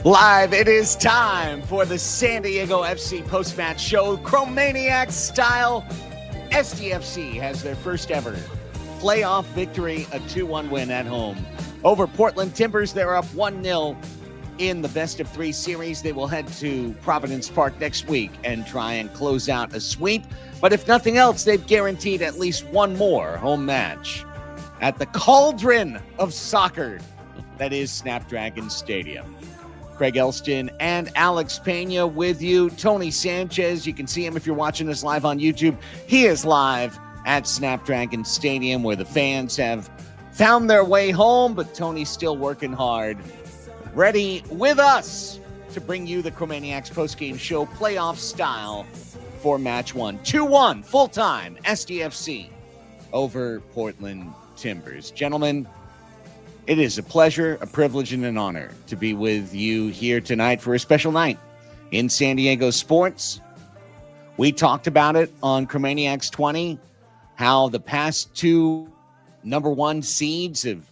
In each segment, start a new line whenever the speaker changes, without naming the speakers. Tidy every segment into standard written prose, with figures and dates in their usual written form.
Live, it is time for the San Diego FC Postmatch show. Chromaniacs style. SDFC has their first ever playoff victory, a 2-1 win at home over Portland Timbers. They're up 1-0 in the best-of-3 series. They will head to Providence Park next week and try and close out a sweep. But if nothing else, they've guaranteed at least one more home match at the cauldron of soccer that is Snapdragon Stadium. Craig Elston and Alex Pena with you. Tony Sanchez, you can see him if you're watching us live on YouTube. He is live at Snapdragon Stadium where the fans have found their way home, but Tony's still working hard, ready with us to bring you the Chromaniacs postgame show playoff style for match 1. 2-1 full-time SDFC over Portland Timbers. Gentlemen, it is a pleasure, a privilege, and an honor to be with you here tonight for a special night in San Diego sports. We talked about it on Chromaniacs 20, how the past two number 1 seeds have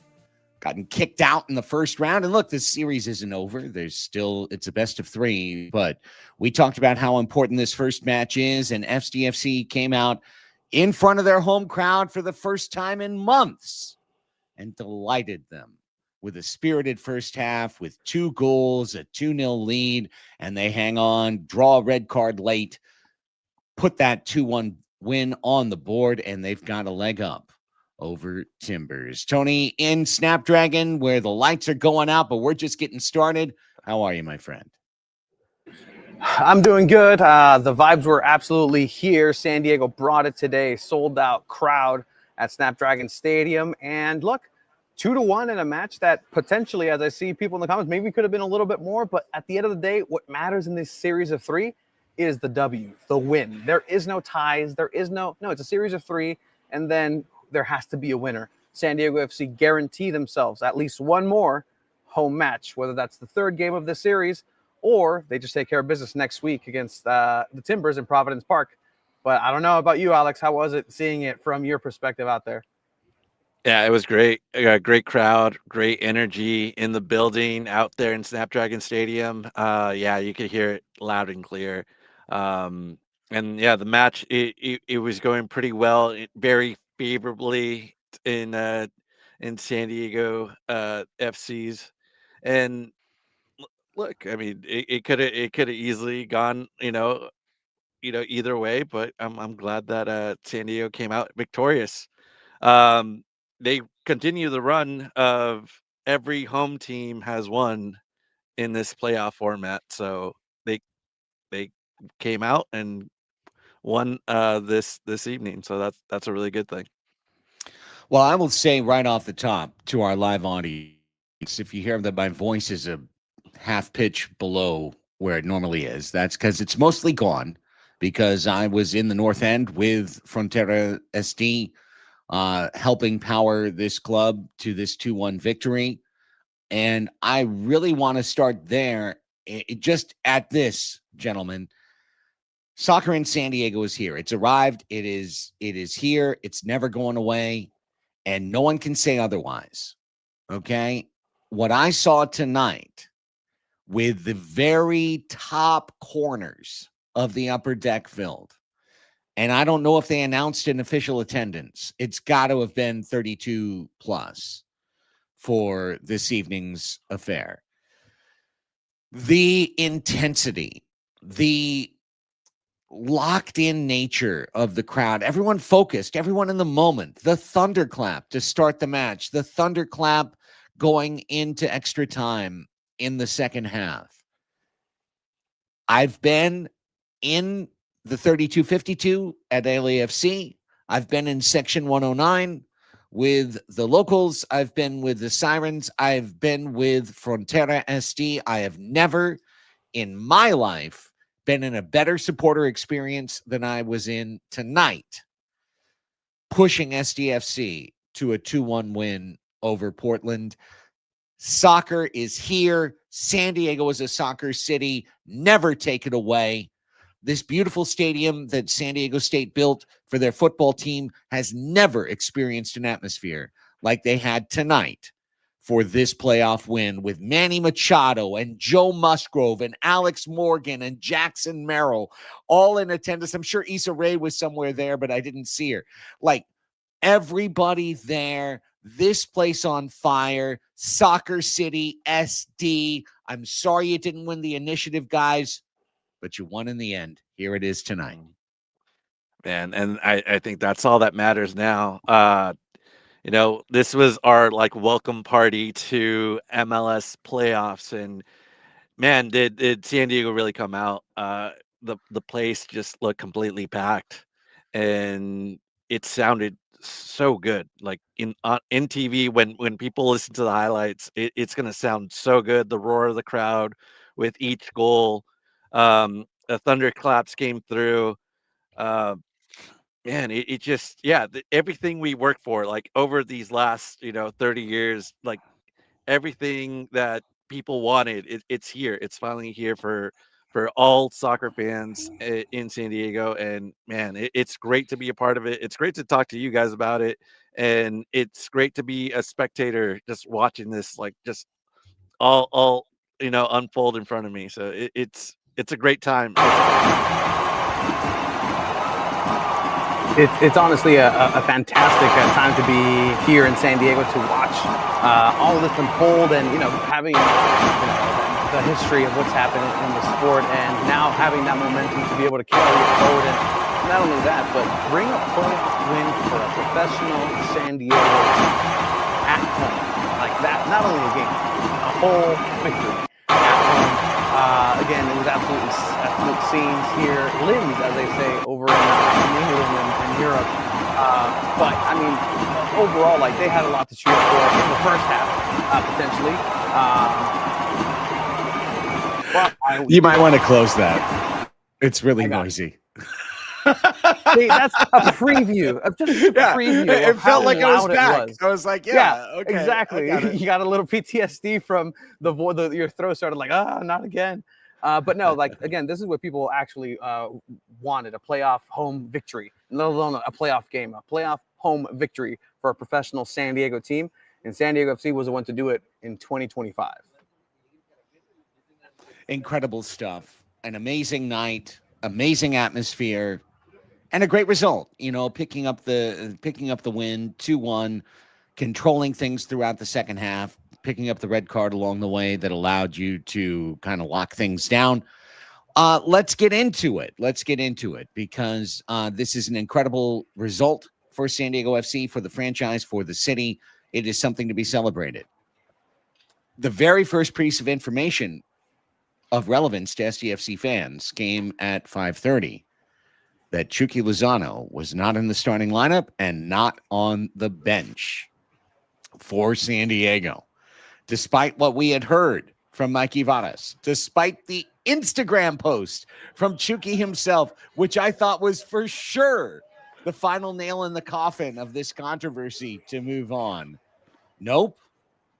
gotten kicked out in the first round. And look, this series isn't over. It's a best of 3, but we talked about how important this first match is, and SDFC came out in front of their home crowd for the first time in months and delighted them with a spirited first half with 2 goals, a 2-0 lead, and they hang on, draw a red card late, put that 2-1 win on the board, and they've got a leg up over Timbers. Tony, in Snapdragon, where the lights are going out, but we're just getting started. How are you, my friend?
I'm doing good. The vibes were absolutely here. San Diego brought it today. Sold out crowd at Snapdragon Stadium. And look, 2-1 in a match that potentially, as I see people in the comments, maybe could have been a little bit more. But at the end of the day, what matters in this series of 3 is the W, the win. There is no ties. It's a series of 3. And then there has to be a winner. San Diego FC guarantee themselves at least one more home match, whether that's the 3rd game of this series or they just take care of business next week against the Timbers in Providence Park. But I don't know about you, Alex. How was it seeing it from your perspective out there?
Yeah, it was great. Great crowd, great energy in the building out there in Snapdragon Stadium. Yeah, you could hear it loud and clear. And yeah, the match, it was going pretty well, very favorably in San Diego FC's. And look, I mean, it could have easily gone, either way, but I'm glad that San Diego came out victorious. They continue the run of every home team has won in this playoff format, so they came out and won this evening, so that's a really good thing.
Well, I will say right off the top to our live audience, if you hear that my voice is a half pitch below where it normally is, that's because it's mostly gone, because I was in the North End with Frontera SD, helping power this club to this 2-1 victory. And I really want to start there. Just at this, gentlemen, soccer in San Diego is here. It's arrived. It is here. It's never going away. And no one can say otherwise. Okay? What I saw tonight with the very top corners of the upper deck filled, and I don't know if they announced an official attendance. It's got to have been 32 plus for this evening's affair. The intensity, the locked-in nature of the crowd, everyone focused, everyone in the moment, the thunderclap to start the match, the thunderclap going into extra time in the second half. I've been in the 3252 at LAFC. I've been in section 109 with the locals. I've been with the Sirens. I've been with Frontera SD. I have never in my life been in a better supporter experience than I was in tonight, pushing SDFC to a 2-1 win over Portland. Soccer is here. San Diego is a soccer city. Never take it away. This beautiful stadium that San Diego State built for their football team has never experienced an atmosphere like they had tonight for this playoff win with Manny Machado and Joe Musgrove and Alex Morgan and Jackson Merrill all in attendance. I'm sure Issa Rae was somewhere there, but I didn't see her. Like, everybody there, this place on fire, Soccer City, SD. I'm sorry you didn't win the initiative, guys, but you won in the end. Here it is tonight.
Man, and I think that's all that matters now. This was our like welcome party to MLS playoffs, and man, did San Diego really come out? The place just looked completely packed, and it sounded so good. Like in TV, when people listen to the highlights, it's gonna sound so good. The roar of the crowd with each goal, the thunderclaps came through. Uh, Man, it just everything we worked for, like, over these last, 30 years, like, everything that people wanted, it's here. It's finally here for all soccer fans in San Diego, and, man, it's great to be a part of it. It's great to talk to you guys about it, and it's great to be a spectator just watching this, like, just all, unfold in front of me. So it's a great time.
It's honestly a fantastic time to be here in San Diego to watch all of this unfold, and having the history of what's happened in the sport, and now having that momentum to be able to carry it forward. And not only that, but bring a playoff win for a professional San Diego team at home like that. Not only a game, a whole victory at home. Again, it was absolute scenes here, limbs, as they say, over in England and Europe. But I mean, overall, like, they had a lot to cheer for in the first half, potentially.
You might want to close that. It's really noisy.
See, that's a preview. Just a preview.
It felt like I was back.
Was.
I was like, okay,
exactly. You got a little PTSD from your throat started like, not again. But no, like, again, this is what people actually wanted: a playoff home victory, let alone a playoff game, a playoff home victory for a professional San Diego team. And San Diego FC was the one to do it in 2025.
Incredible stuff. An amazing night, amazing atmosphere, and a great result. Picking up the win 2-1, controlling things throughout the second half, picking up the red card along the way that allowed you to kind of lock things down. Let's get into it. Because this is an incredible result for San Diego FC, for the franchise, for the city. It is something to be celebrated. The very first piece of information of relevance to SDFC fans came at 5:30, that Chucky Lozano was not in the starting lineup and not on the bench for San Diego, despite what we had heard from Mikey Varas, despite the Instagram post from Chucky himself, which I thought was for sure the final nail in the coffin of this controversy to move on. Nope.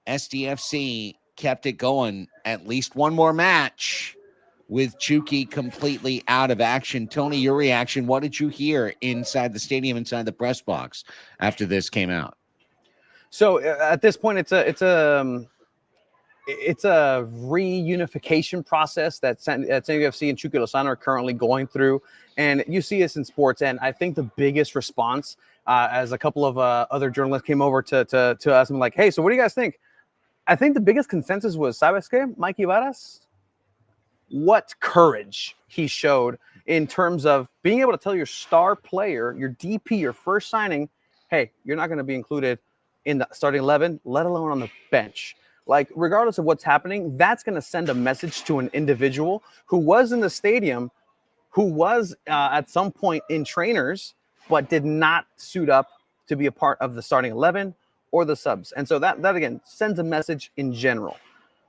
SDFC kept it going at least one more match with Chucky completely out of action. Tony, your reaction, what did you hear inside the stadium, inside the press box after this came out?
So at this point, it's a reunification process that San Diego FC and Chucky Lozano are currently going through. And you see this in sports. And I think the biggest response, as a couple of other journalists came over to us and like, hey, so what do you guys think? I think the biggest consensus was, ¿sabes qué, Mikey Varas? What courage he showed in terms of being able to tell your star player, your DP, your first signing, hey, you're not going to be included in the starting 11, let alone on the bench. Like, regardless of what's happening, that's going to send a message to an individual who was in the stadium, who was at some point in trainers, but did not suit up to be a part of the starting 11 or the subs. And so that again, sends a message in general.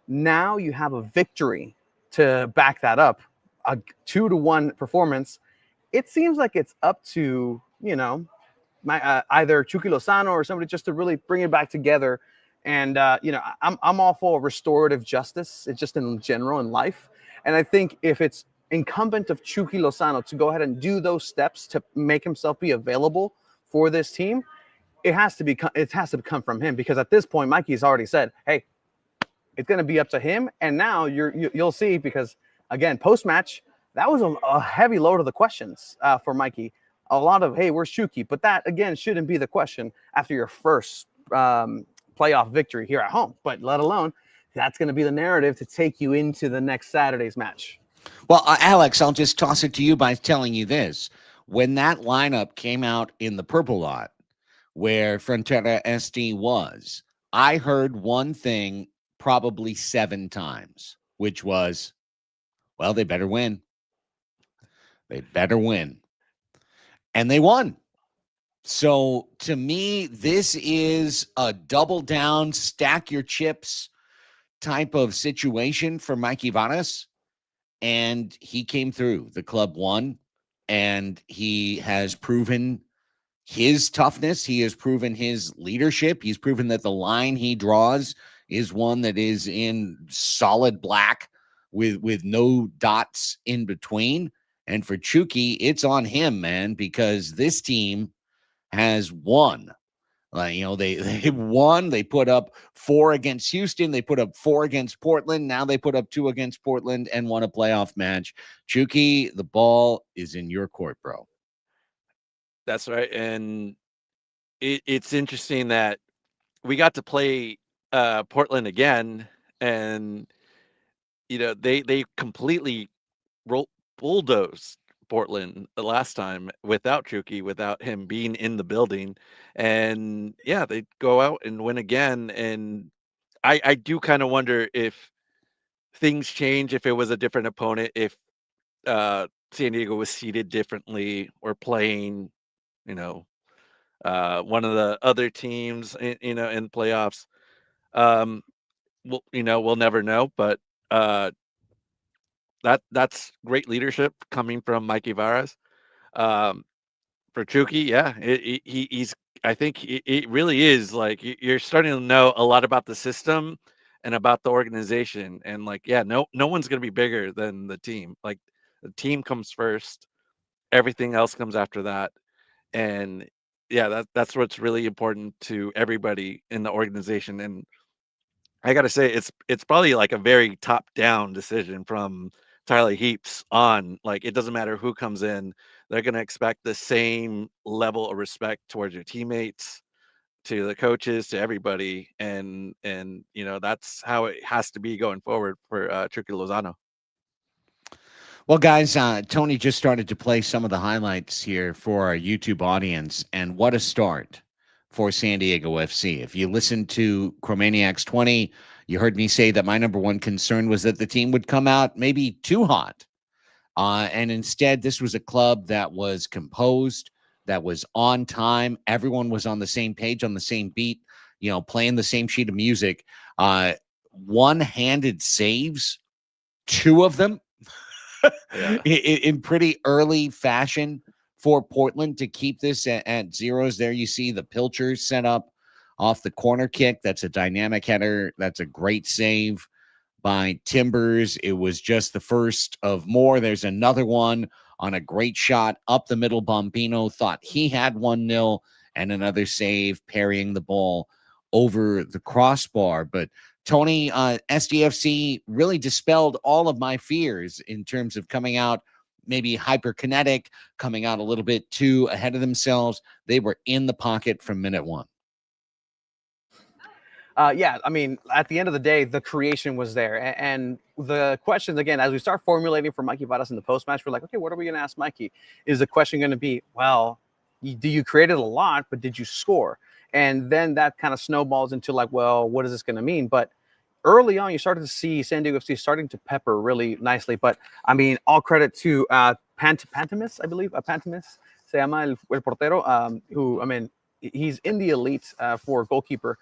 Now you have a victory to back that up, a 2-1 performance. It seems like it's up to, either Chucky Lozano or somebody just to really bring it back together. And, I'm all for restorative justice. It's just in general in life. And I think if it's incumbent of Chucky Lozano to go ahead and do those steps to make himself be available for this team, it has to come from him, because at this point, Mikey's already said, hey, it's going to be up to him. And now you'll see, because again, post-match, that was a heavy load of the questions for Mikey. A lot of, hey, where's Chucky? But that, again, shouldn't be the question after your first playoff victory here at home. But let alone, that's going to be the narrative to take you into the next Saturday's match.
Well, Alex, I'll just toss it to you by telling you this. When that lineup came out in the purple lot where Frontera SD was, I heard one thing probably 7 times, which was, well, they better win. They better win. And they won. So to me, this is a double down, stack your chips type of situation for Mikey Varas. And he came through. The club won, and he has proven his toughness. He has proven his leadership. He's proven that the line he draws is one that is in solid black with no dots in between. And for Chucky, it's on him, man, because this team has won. They won. They put up 4 against Houston. They put up 4 against Portland. Now they put up 2 against Portland and won a playoff match. Chucky, the ball is in your court, bro.
That's right. And it's interesting that we got to play Portland again, and they completely bulldozed Portland the last time without Chucky, without him being in the building. And yeah, they go out and win again. And I do kind of wonder if things change, if it was a different opponent, if San Diego was seated differently or playing, one of the other teams, in playoffs. We'll never know, but that's great leadership coming from Mikey Varas. For Chucky, yeah, he's. I think it really is like you're starting to know a lot about the system and about the organization, and like, yeah, no one's gonna be bigger than the team. Like, the team comes first, everything else comes after that, and yeah, that's what's really important to everybody in the organization. And I gotta say, it's probably like a very top down decision from Tyler Heaps on. Like, it doesn't matter who comes in, they're gonna expect the same level of respect towards your teammates, to the coaches, to everybody, and that's how it has to be going forward for Chucky Lozano.
Well, guys, Tony just started to play some of the highlights here for our YouTube audience, and what a start for San Diego FC. If you listen to Chromaniacs 20, you heard me say that my number one concern was that the team would come out maybe too hot. And instead, this was a club that was composed, that was on time. Everyone was on the same page, on the same beat, playing the same sheet of music. One-handed saves, 2 of them, yeah, in pretty early fashion for Portland to keep this at zeros. There you see the Pilcher set up off the corner kick. That's a dynamic header. That's a great save by Timbers. It was just the first of more. There's another one on a great shot up the middle. Bombino thought he had 1-0, and another save parrying the ball over the crossbar. But Tony, SDFC really dispelled all of my fears in terms of coming out maybe hyperkinetic, coming out a little bit too ahead of themselves. They were in the pocket from minute 1.
Yeah, I mean, at the end of the day, the creation was there. And the questions, again, as we start formulating for Mikey Varas in the post-match, we're like, okay, what are we going to ask Mikey? Is the question going to be, well, you created a lot, but did you score? And then that kind of snowballs into like, well, what is this going to mean? But early on, you started to see San Diego FC starting to pepper really nicely. But, I mean, all credit to Pantemis, I believe. Pantemis, se llama el portero, who, I mean, he's in the elite for goalkeeper,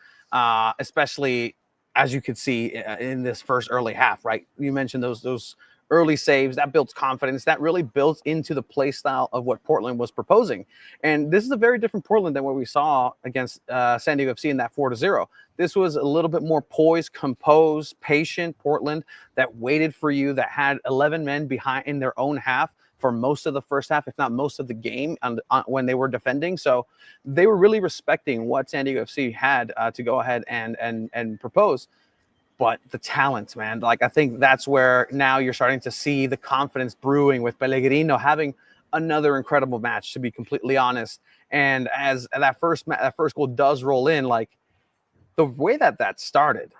especially as you could see in this first early half, right? You mentioned those early saves. That builds confidence. That really builds into the play style of what Portland was proposing. And this is a very different Portland than what we saw against San Diego FC in that 4-0. This was a little bit more poised, composed, patient Portland that waited for you, that had 11 men behind in their own half for most of the first half, if not most of the game when they were defending. So they were really respecting what San Diego FC had to go ahead and propose. But the talent, man, like I think that's where now you're starting to see the confidence brewing with Pellegrino having another incredible match, to be completely honest. And as that first goal does roll in, like the way that started,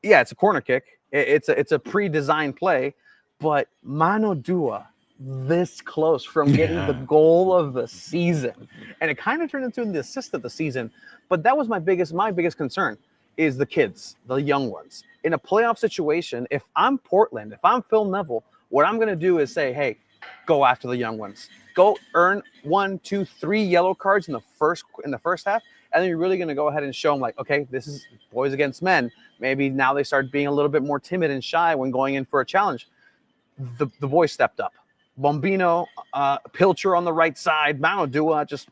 yeah, it's a corner kick. It's a pre-designed play, but Mano Dua this close from getting the goal of the season, and it kind of turned into the assist of the season. But that was my biggest concern is the kids, the young ones. In a playoff situation, if I'm Portland, if I'm Phil Neville, what I'm going to do is say, hey, go after the young ones. Go earn 1, 2, 3 yellow cards in the first half, and then you're really going to go ahead and show them, like, okay, this is boys against men. Maybe now they start being a little bit more timid and shy when going in for a challenge. The boys stepped up. Bombino, Pilcher on the right side, Mano Dua, just,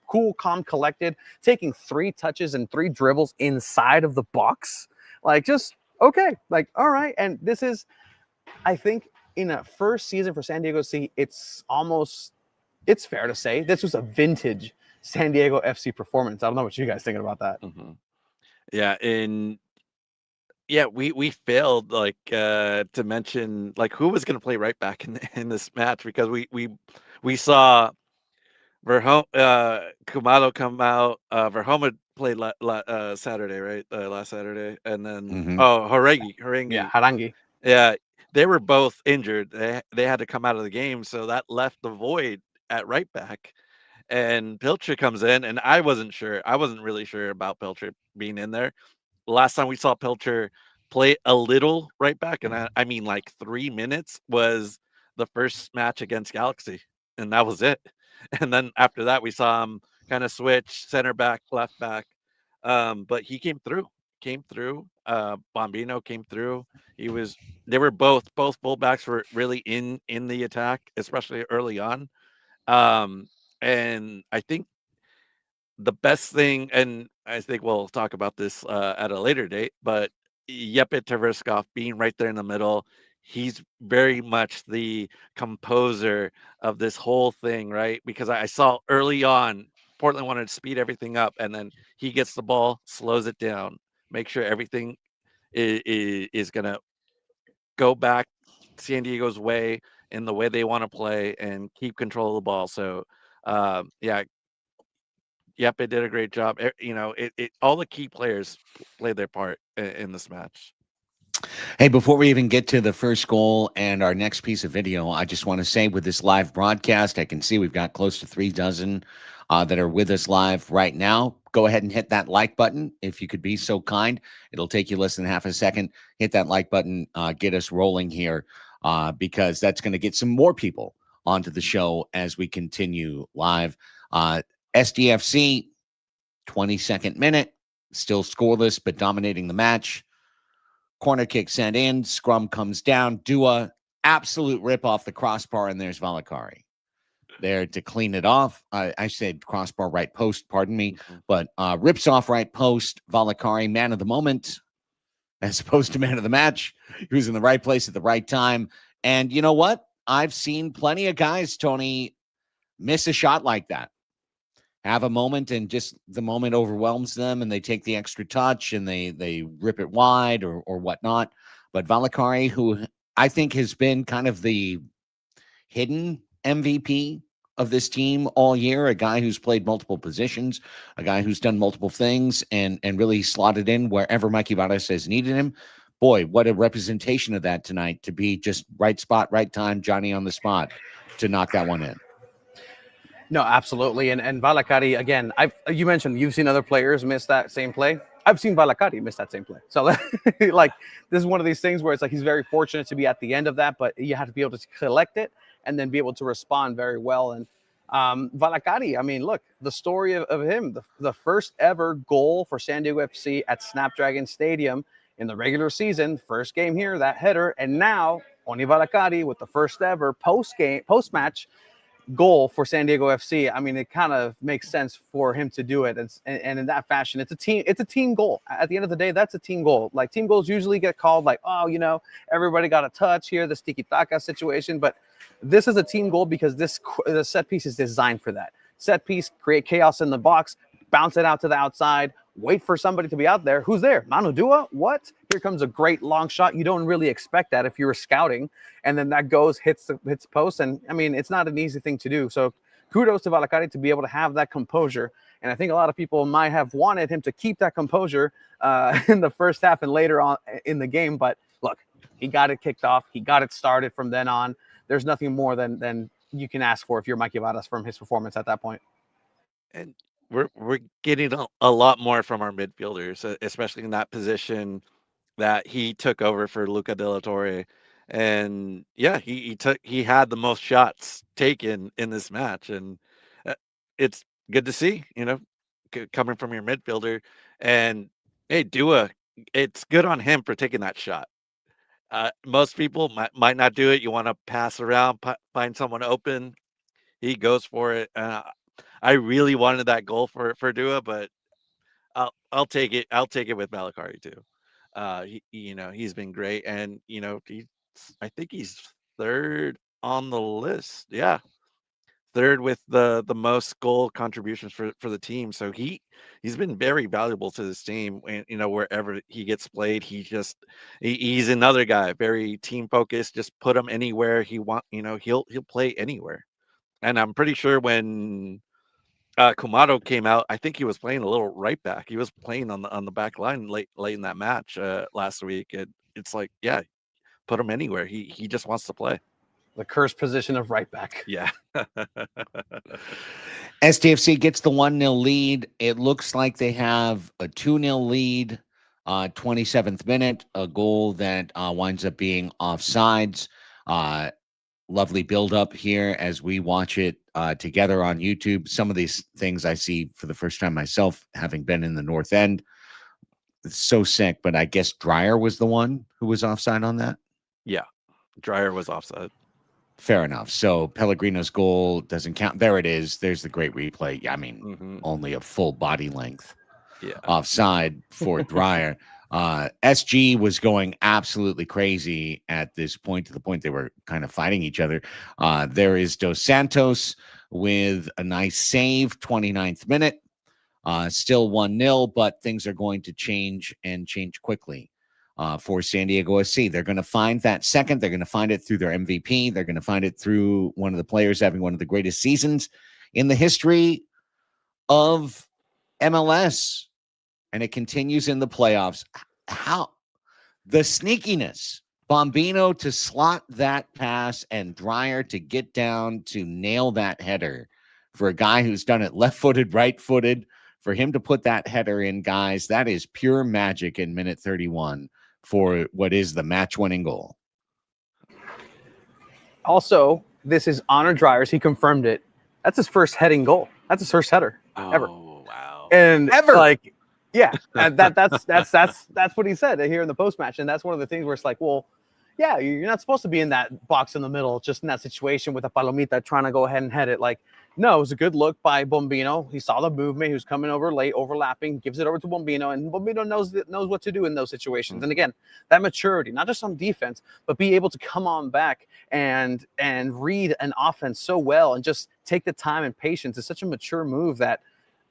cool, calm, collected, taking 3 touches and 3 dribbles inside of the box. Like, just, okay, like, all right. And this is, I think, in a first season for San Diego FC, it's fair to say this was a vintage San Diego FC performance. I don't know what you guys thinking about that.
Mm-hmm. Yeah, we failed to mention who was going to play right back in this match, because we saw Kumalo come out. Verhoma played Saturday, right? Last Saturday, and then Harangi.
Yeah, Harangi.
Yeah, they were both injured. They had to come out of the game, so that left the void at right back. And Pilcher comes in, and I wasn't really sure about Pilcher being in there. Last time we saw Pilcher play a little right back, and I mean 3 minutes, was the first match against Galaxy, and that was it. And then after that, we saw him kind of switch center back, left back. But he came through. Bombino came through. They were both fullbacks were really in the attack, especially early on. And I think the best thing, and I think we'll talk about this at a later date, but Jeppe Tverskov being right there in the middle, he's very much the composer of this whole thing, right? Because I saw early on, Portland wanted to speed everything up, and then he gets the ball, slows it down, make sure everything is going to go back San Diego's way in the way they want to play and keep control of the ball. So, Yep, it did a great job. All the key players played their part in this match.
Hey, before we even get to the first goal and our next piece of video, I just want to say with this live broadcast, I can see we've got close to 3 dozen that are with us live right now. Go ahead and hit that like button if you could be so kind. It'll take you less than half a second. Hit that like button, get us rolling here, because that's going to get some more people onto the show as we continue live. SDFC, 22nd minute, still scoreless, but dominating the match. Corner kick sent in, scrum comes down. Dua, absolute rip off the crossbar, and there's Valakari there to clean it off. I said crossbar right post, pardon me, but rips off right post. Valakari, man of the moment, as opposed to man of the match. He was in the right place at the right time. And you know what? I've seen plenty of guys, Tony, miss a shot like that. Have a moment and just the moment overwhelms them and they take the extra touch and they rip it wide or whatnot. But Valakari, who I think has been kind of the hidden MVP of this team all year, a guy who's played multiple positions, a guy who's done multiple things and really slotted in wherever Mikey Varas has needed him. Boy, what a representation of that tonight, to be just right spot, right time, Johnny on the spot to knock that one in.
No, absolutely. And Valakari, again, you mentioned you've seen other players miss that same play. I've seen Valakari miss that same play. So, this is one of these things where it's he's very fortunate to be at the end of that, but you have to be able to collect it and then be able to respond very well. And Valakari, I mean, look, the story of him, the first ever goal for San Diego FC at Snapdragon Stadium in the regular season, first game here, that header, and now Oni Valakari with the first ever post-match goal for San Diego FC, I mean, it kind of makes sense for him to do it. And in that fashion, it's a team goal. At the end of the day, that's a team goal. Like, team goals usually get called like, oh, you know, everybody got a touch here, this tiki-taka situation. But this is a team goal because the set piece is designed for that. Set piece, create chaos in the box, bounce it out to the outside, wait for somebody to be out there. Who's there? Manu Dua? What? Here comes a great long shot. You don't really expect that if you were scouting. And then that goes, hits post. And I mean, it's not an easy thing to do. So kudos to Valakari to be able to have that composure. And I think a lot of people might have wanted him to keep that composure in the first half and later on in the game. But look, he got it kicked off. He got it started from then on. There's nothing more than you can ask for if you're Mikey Varas from his performance at that point.
And we're getting a lot more from our midfielders, especially in that position that he took over for Luca De La Torre. And yeah, he had the most shots taken in this match, and it's good to see, you know, coming from your midfielder. And hey, Dua, it's good on him for taking that shot. Most people might not do it. You want to pass around, find someone open. He goes for it. I really wanted that goal for Dua, but I'll take it. I'll take it with Malakari too. You know, he's been great, and you know, I think he's third on the list. Yeah, third with the most goal contributions for the team. So he's been very valuable to this team. And you know, wherever he gets played, he's another guy, very team focused. Just put him anywhere he want. You know, he'll play anywhere. And I'm pretty sure when Kumado came out, I think he was playing a little right back. He was playing on the back line late in that match last week. It's like, yeah, put him anywhere. He just wants to play.
The cursed position of right back.
Yeah.
SDFC gets the 1-0 lead. It looks like they have a 2-0 lead. 27th minute, a goal that winds up being offsides. Lovely build up here as we watch it together on YouTube. Some of these things I see for the first time myself, having been in the North End. It's so sick, but I guess Dreyer was the one who was offside on that.
Yeah, Dreyer was offside.
Fair enough. So Pellegrino's goal doesn't count. There it is. There's the great replay. I mean, only a full body length offside for Dreyer. SG was going absolutely crazy at this point, to the point they were kind of fighting each other. There is Dos Santos with a nice save, 29th minute. Still 1-0, but things are going to change and change quickly for San Diego SC. They're going to find that second. They're going to find it through their MVP. They're going to find it through one of the players having one of the greatest seasons in the history of MLS. And it continues in the playoffs. How the sneakiness, Bombino to slot that pass and Dreyer to get down to nail that header for a guy who's done it left-footed, right-footed, for him to put that header in, guys, that is pure magic in minute 31 for what is the match-winning goal.
Also, this is Honor Dryer's. He confirmed it. That's his first heading goal. That's his first header ever.
Oh, wow.
And
ever.
Like, yeah, and that's what he said here in the post match. And that's one of the things where it's like, well, yeah, you're not supposed to be in that box in the middle, just in that situation with a Palomita trying to go ahead and head it. Like, no, it was a good look by Bombino. He saw the movement. He was coming over late, overlapping, gives it over to Bombino, and Bombino knows what to do in those situations. And again, that maturity, not just on defense, but be able to come on back and read an offense so well and just take the time and patience. It's such a mature move that,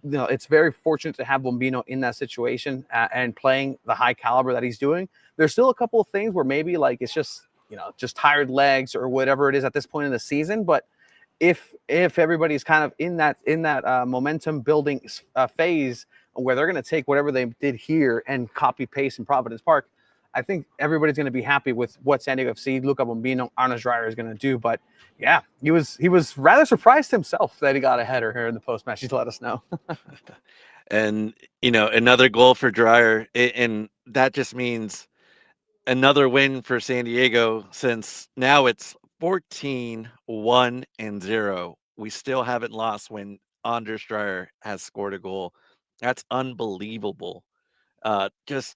you know, it's very fortunate to have Bombino in that situation and playing the high caliber that he's doing. There's still a couple of things where maybe like it's just, you know, just tired legs or whatever it is at this point in the season. But if everybody's kind of in that momentum building phase where they're going to take whatever they did here and copy paste in Providence Park, I think everybody's going to be happy with what San Diego FC, Luca Bombino, Arnes Dreyer is going to do. But yeah, he was rather surprised himself that he got a header here in the post match. He's let us know.
And you know, another goal for Dreyer, and that just means another win for San Diego, since now it's 14-1-0. We still haven't lost when Anders Dreyer has scored a goal. That's unbelievable. Just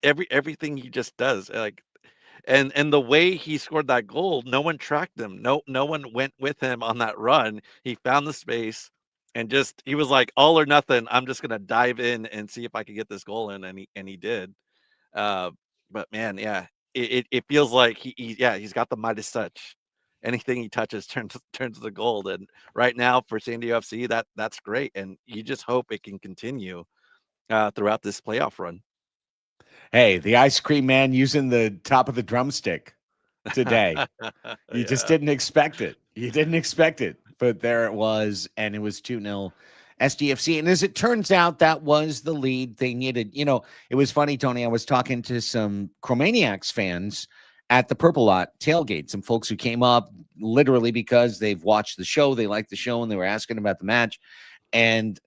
everything he just does. Like, And the way he scored that goal, no one tracked him. No one went with him on that run. He found the space and just he was like, all or nothing. I'm just gonna dive in and see if I can get this goal in, and he did. Uh, but man, yeah, it feels like he's got the Midas touch. Anything he touches turns to gold. And right now for San Diego FC, that's great. And you just hope it can continue throughout this playoff run.
Hey, the ice cream man using the top of the drumstick today. You just didn't expect it. You didn't expect it. But there it was, and it was 2-0 SDFC. And as it turns out, that was the lead they needed. You know, it was funny, Tony. I was talking to some Chromaniacs fans at the Purple Lot tailgate, some folks who came up literally because they've watched the show, they liked the show, and they were asking about the match. And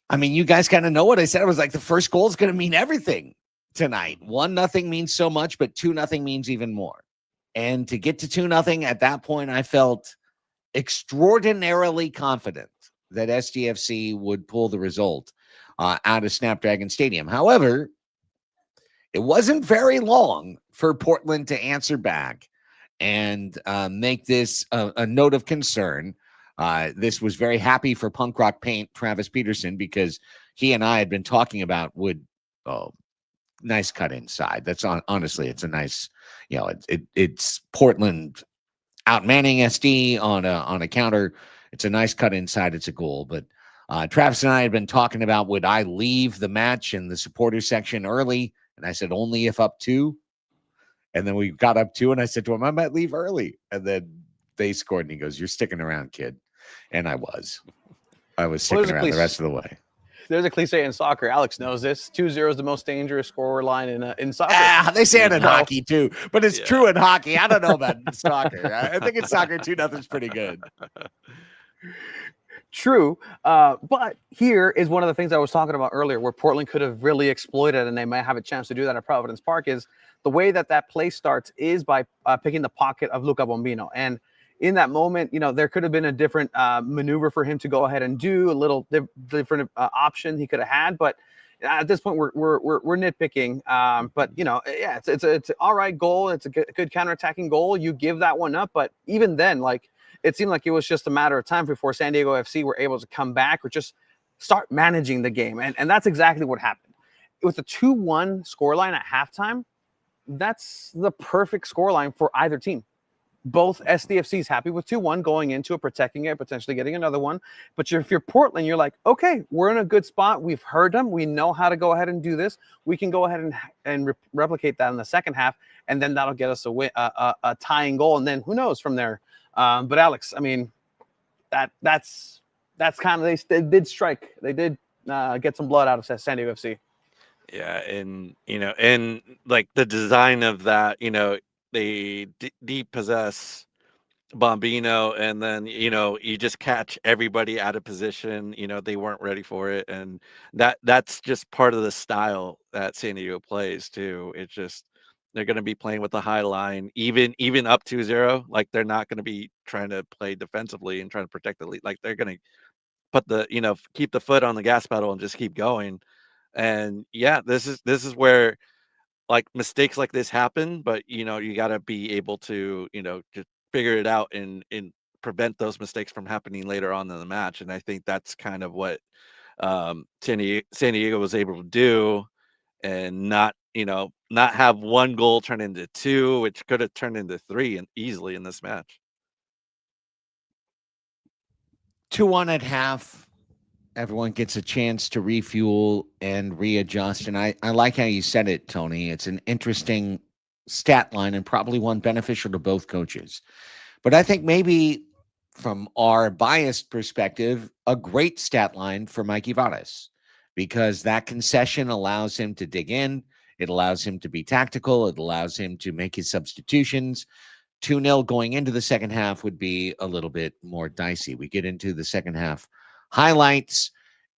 I mean, you guys kind of know what I said. I was like, the first goal is going to mean everything tonight. 1-0 means so much, but 2-0 means even more. And to get to 2-0 at that point, I felt extraordinarily confident that SDFC would pull the result out of Snapdragon Stadium. However, it wasn't very long for Portland to answer back and make this a note of concern. This was very happy for Punk Rock Paint, Travis Peterson, because he and I had been talking about nice cut inside. That's honestly, it's a nice, you know, it's Portland outmanning SD on a counter. It's a nice cut inside. It's a goal. But Travis and I had been talking about, would I leave the match in the supporter section early? And I said, only if up 2. And then we got up 2, and I said to him, I might leave early. And then they scored, and he goes, you're sticking around, kid. And I was sticking around the rest of the way.
There's a cliche in soccer. Alex knows this. 2-0 is the most dangerous score line in soccer.
They say it in hockey too, but it's true in hockey. I don't know about soccer. I think in soccer 2-0 is pretty good.
True, but here is one of the things I was talking about earlier, where Portland could have really exploited, and they might have a chance to do that at Providence Park. Is the way that play starts is by picking the pocket of Luca Bombino. And in that moment, you know, there could have been a different maneuver for him to go ahead and do, a little different option he could have had. But at this point, we're nitpicking. But you know, yeah, it's an all right goal. It's a good counterattacking goal. You give that one up, but even then, like, it seemed like it was just a matter of time before San Diego FC were able to come back or just start managing the game. And that's exactly what happened. With a 2-1 scoreline at halftime, that's the perfect scoreline for either team. Both SDFC's happy with 2-1 going into it, protecting it, potentially getting another one. But if you're Portland, you're like, okay, we're in a good spot. We've heard them. We know how to go ahead and do this. We can go ahead and replicate that in the second half, and then that'll get us a tying goal. And then who knows from there. But Alex, I mean, that's kind of, they did strike. They did get some blood out of San Diego FC.
Yeah, and you know, and like the design of that, you know, they depossess Bombino, and then you know you just catch everybody out of position. You know, they weren't ready for it, and that's just part of the style that San Diego plays too. It's just they're going to be playing with the high line, even up 2-0. Like they're not going to be trying to play defensively and trying to protect the lead. Like they're going to put keep the foot on the gas pedal and just keep going. And yeah, this is where like mistakes like this happen, but you know you got to be able to just figure it out and prevent those mistakes from happening later on in the match. And I think that's kind of what San Diego was able to do, and not have one goal turn into 2, which could have turned into 3 and easily in this match.
2-1 at half. Everyone gets a chance to refuel and readjust. And I like how you said it, Tony. It's an interesting stat line and probably one beneficial to both coaches. But I think maybe from our biased perspective, a great stat line for Mikey Vadas, because that concession allows him to dig in. It allows him to be tactical. It allows him to make his substitutions. 2-0 going into the second half would be a little bit more dicey. We get into the second half highlights,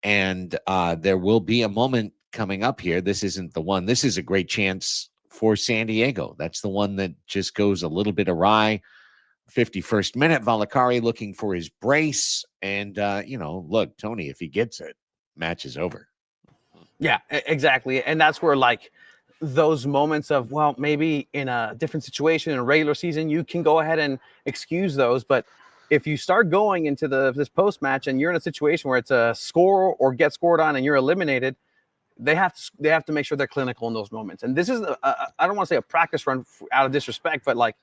and there will be a moment coming up here. This isn't the one. This is a great chance for San Diego. That's the one that just goes a little bit awry. 51st minute, Valakari looking for his brace. And, look, Tony, if he gets it, match is over.
Yeah, exactly. And that's where, like, those moments of, well, maybe in a different situation in a regular season, you can go ahead and excuse those. But if you start going into this post match and you're in a situation where it's a score or get scored on and you're eliminated, they have to make sure they're clinical in those moments. And this is I don't want to say a practice run out of disrespect, but like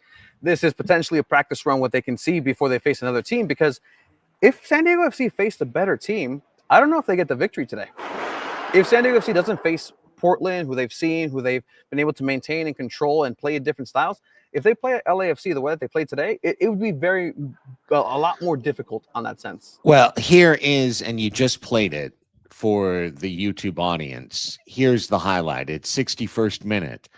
this is potentially a practice run what they can see before they face another team. Because if San Diego FC faced a better team, I don't know if they get the victory today. If San Diego FC doesn't face Portland, who they've seen, who they've been able to maintain and control and play in different styles, if they play LAFC the way that they play today, it would be a lot more difficult on that sense.
Well, here is, and you just played it for the YouTube audience. Here's the highlight. It's 61st minute.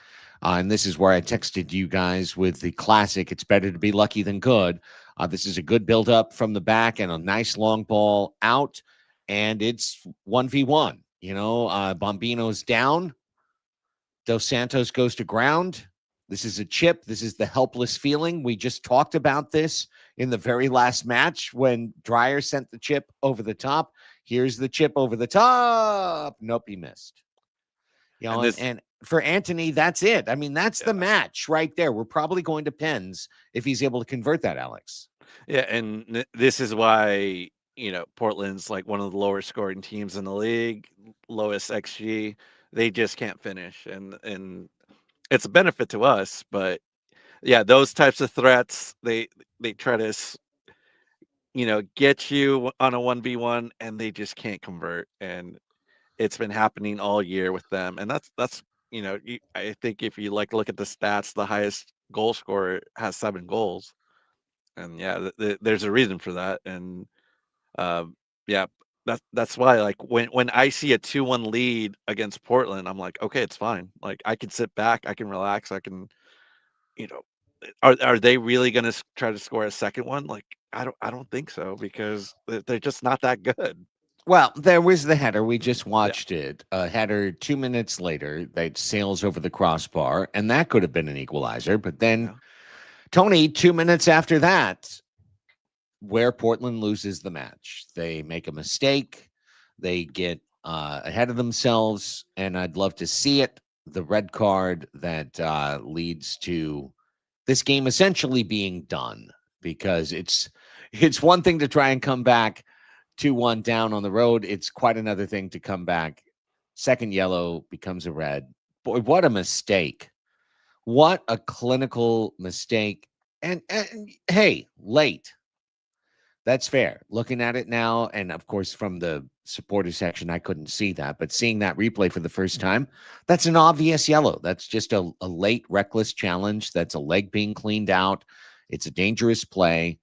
And this is where I texted you guys with the classic, it's better to be lucky than good. This is a good build-up from the back and a nice long ball out. And it's 1v1. Bombino's down. Dos Santos goes to ground. This is a chip. This is the helpless feeling. We just talked about this in the very last match when Dreyer sent the chip over the top. Here's the chip over the top. Nope, he missed. And for Anthony, that's it. I mean, that's the match right there. We're probably going to pens if he's able to convert that, Alex.
Yeah, and this is why, Portland's like one of the lower scoring teams in the league, lowest XG. They just can't finish. And it's a benefit to us, but yeah, those types of threats, they try to, get you on a 1v1 and they just can't convert. And it's been happening all year with them. And that's I think if you look at the stats, the highest goal scorer has 7 goals. And yeah, there's a reason for that. And yeah, that's why, like, when I see a 2-1 lead against Portland, I'm like, okay, it's fine. Like, I can sit back, I can relax, I can, are they really going to try to score a second one? Like, I don't think so, because they're just not that good.
Well, there was the header. We just watched it. A header 2 minutes later that sails over the crossbar, and that could have been an equalizer. But then, Tony, 2 minutes after that, where Portland loses the match, they make a mistake. They get ahead of themselves, and I'd love to see it. The red card that leads to this game essentially being done, because it's one thing to try and come back 2-1 down on the road. It's quite another thing to come back. Second yellow becomes a red. Boy, what a mistake. What a clinical mistake. And hey, late. That's fair. Looking at it now, and of course from the supporter section, I couldn't see that, but seeing that replay for the first time, that's an obvious yellow. That's just a late reckless challenge. That's a leg being cleaned out. It's a dangerous play.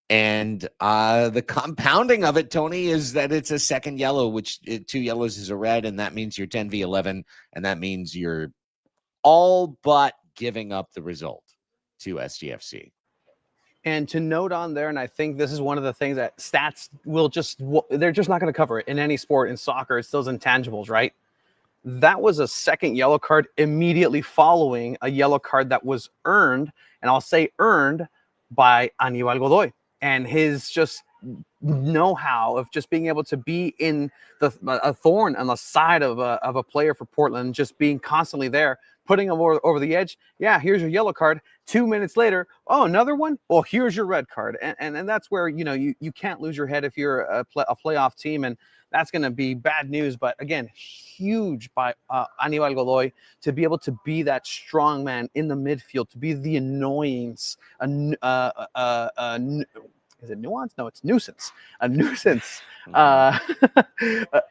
And the compounding of it, Tony, is that it's a second yellow, which 2 yellows is a red, and that means you're 10v11, and that means you're all but giving up the result to SDFC.
And to note on there, and I think this is one of the things that stats they're just not going to cover it in any sport. In soccer, it's those intangibles, right? That was a second yellow card immediately following a yellow card that was earned, and I'll say earned, by Aníbal Godoy. And his just know-how of just being able to be in a thorn on the side of a player for Portland, just being constantly there, putting him over the edge. Yeah, here's your yellow card. 2 minutes later, oh, another one? Well, here's your red card. And that's where, you can't lose your head if you're a playoff team, and that's going to be bad news. But again, huge by Aníbal Godoy to be able to be that strong man in the midfield, to be the annoyance, is it nuance? No, it's nuisance. A nuisance. A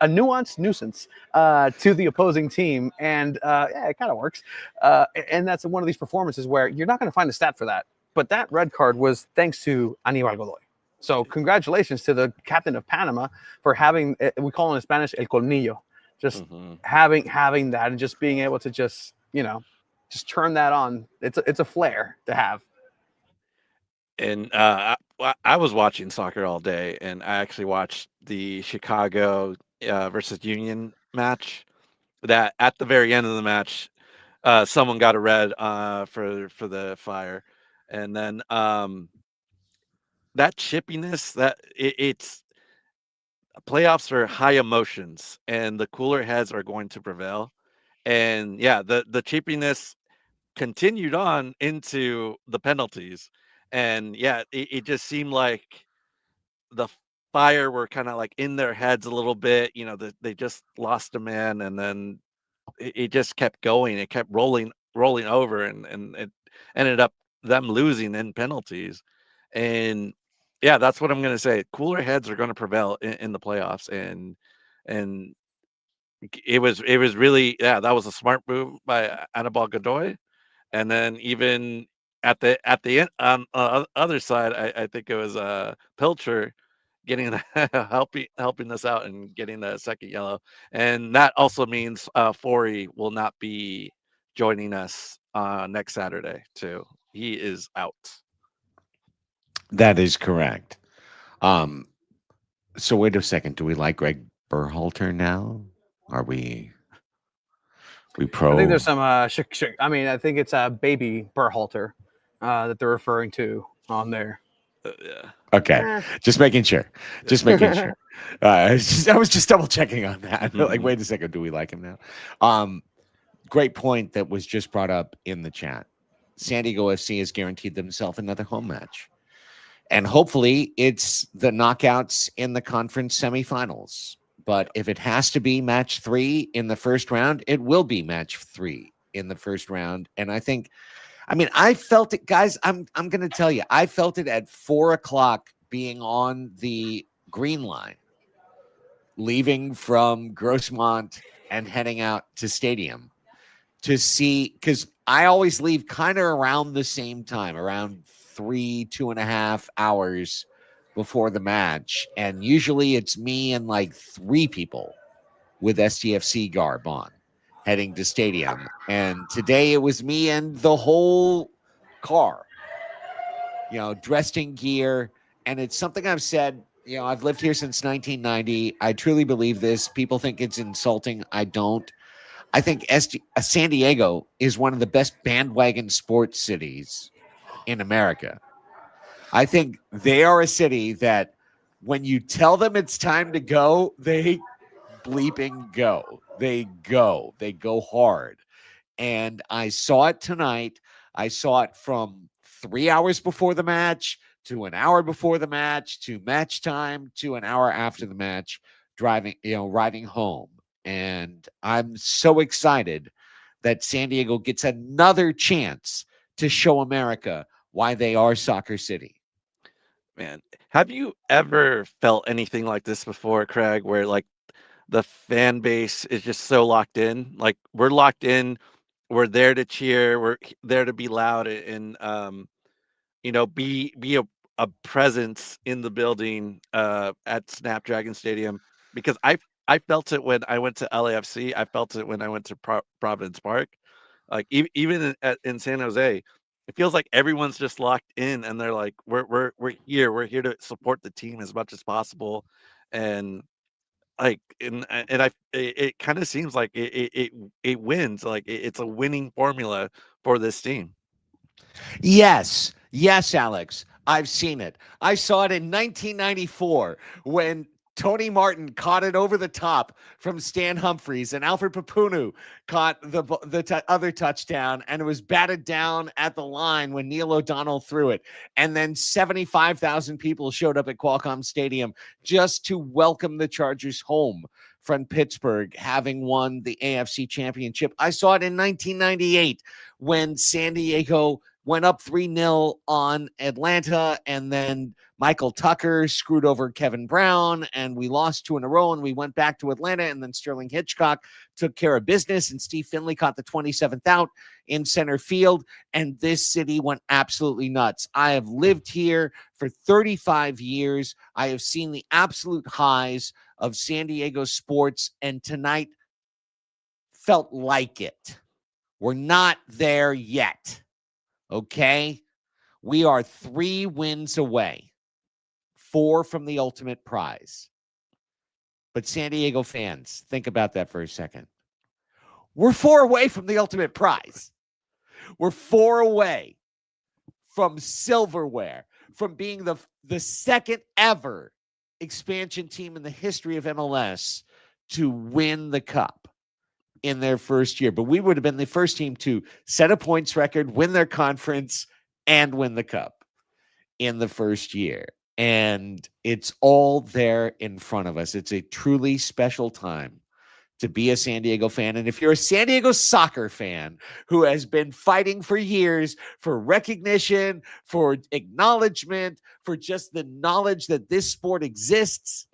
nuanced nuisance to the opposing team. And yeah, it kind of works. And that's one of these performances where you're not going to find a stat for that. But that red card was thanks to Aníbal Godoy. So congratulations to the captain of Panama for having, we call it in Spanish, el colmillo. Just having that and just being able to just turn that on. It's a flair to have.
And I was watching soccer all day, and I actually watched the Chicago versus Union match. That at the very end of the match, someone got a red for the Fire, and then that chippiness, that it's playoffs are high emotions, and the cooler heads are going to prevail. And yeah, the cheapiness continued on into the penalties. And yeah, it just seemed like the Fire were kind of like in their heads a little bit. They just lost a man, and then it just kept going. It kept rolling over, and it ended up them losing in penalties. And yeah, that's what I'm going to say. Cooler heads are going to prevail in the playoffs, and it was really, yeah, that was a smart move by Anibal Godoy. And then even at the end, on other side, I think it was Pilcher getting helping us out and getting the second yellow. And that also means Forey will not be joining us next Saturday too. He is out.
That is correct. So wait a second. Do we like Greg Berhalter now? Are we pro?
I think there's some. I mean, I think it's a baby Berhalter that they're referring to on there.
Yeah.
Okay, just making sure. Just making sure. I was just double checking on that. Like, wait a second. Do we like him now? Great point that was just brought up in the chat. San Diego FC has guaranteed themselves another home match. And hopefully it's the knockouts in the conference semifinals. But if it has to be match 3 in the first round, it will be match 3 in the first round. And I felt it, guys. I'm going to tell you, I felt it at 4:00 being on the green line, leaving from Grossmont and heading out to stadium to see, because I always leave kind of around the same time, around 2.5 hours before the match. And usually it's me and like 3 people with SDFC garb on heading to stadium. And today it was me and the whole car, dressed in gear. And it's something I've said, I've lived here since 1990. I truly believe this. People think it's insulting. I don't. I think San Diego is one of the best bandwagon sports cities in America. I think they are a city that when you tell them it's time to go, they bleeping go. They go hard. And I saw it tonight. I saw it from 3 hours before the match to an hour before the match to match time to an hour after the match, riding home. And I'm so excited that San Diego gets another chance to show America why they are Soccer City.
Man, have you ever felt anything like this before, Craig, where like the fan base is just so locked in? Like, we're locked in, we're there to cheer, we're there to be loud, and be a presence in the building at Snapdragon Stadium. Because I felt it when I went to LAFC. I felt it when I went to Providence Park. Like, even in San Jose, it feels like everyone's just locked in, and they're like, we're here. We're here to support the team as much as possible. And like, it kind of seems like it wins. Like, it's a winning formula for this team.
Yes, Alex. I've seen it. I saw it in 1994 when Tony Martin caught it over the top from Stan Humphries, and Alfred Papunu caught the other touchdown, and it was batted down at the line when Neil O'Donnell threw it. And then 75,000 people showed up at Qualcomm Stadium just to welcome the Chargers home from Pittsburgh, having won the AFC Championship. I saw it in 1998 when San Diego went up 3-0 on Atlanta, and then Michael Tucker screwed over Kevin Brown, and we lost 2 in a row, and we went back to Atlanta, and then Sterling Hitchcock took care of business, and Steve Finley caught the 27th out in center field, and this city went absolutely nuts. I have lived here for 35 years. I have seen the absolute highs of San Diego sports, and tonight felt like it. We're not there yet. Okay, we are 3 wins away, 4 from the ultimate prize. But San Diego fans, think about that for a second. We're 4 away from the ultimate prize. We're 4 away from silverware, from being the second ever expansion team in the history of MLS to win the cup. in their first year, but we would have been the first team to set a points record, win their conference, and win the cup in the first year. And it's all there in front of us. It's a truly special time to be a San Diego fan. And if you're a San Diego soccer fan who has been fighting for years for recognition, for acknowledgement, for just the knowledge that this sport exists,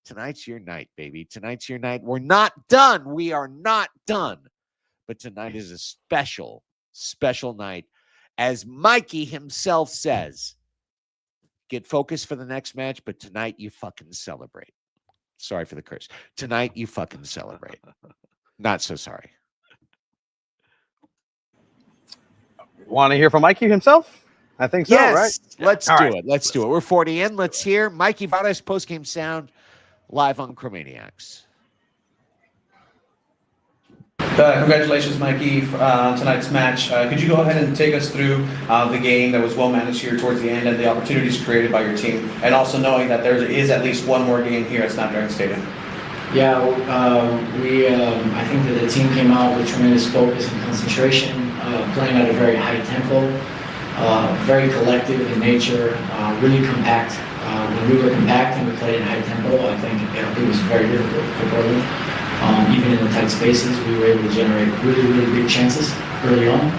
tonight's your night, baby. Tonight's your night. We're not done. We are not done. But tonight is a special, special night. As Mikey himself says, get focused for the next match, but tonight you fucking celebrate. Sorry for the curse. Tonight you fucking celebrate. Not so sorry.
Want to hear from Mikey himself? I think so,
yes,
right?
Let's do
right.
it. Let's do it. We're 40 in. Let's hear Mikey Varda's postgame sound live on Chromaniacs.
Congratulations, Mikey, on tonight's match. Could you go ahead and take us through the game that was well managed here towards the end and the opportunities created by your team, and also knowing that there is at least one more game here at Snapdragon Stadium?
Yeah, I think that the team came out with tremendous focus and concentration, playing at a very high tempo, very collective in nature, really compact. When we were compact and we played at high tempo, I think it was very difficult for Portland. Even in the tight spaces, we were able to generate really, really big chances early on.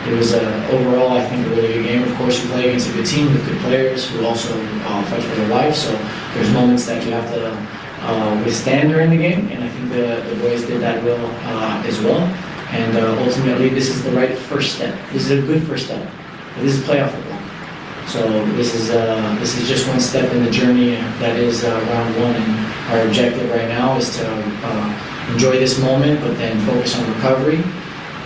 It was overall, I think, a really good game. Of course, you play against a good team with good players who also fight for their life. So there's moments that you have to withstand during the game, and I think the boys did that well as well. And ultimately, this is the right first step. This is a good first step. This is playoff football. So this is just one step in the journey that is round one, and our objective right now is to enjoy this moment, but then focus on recovery,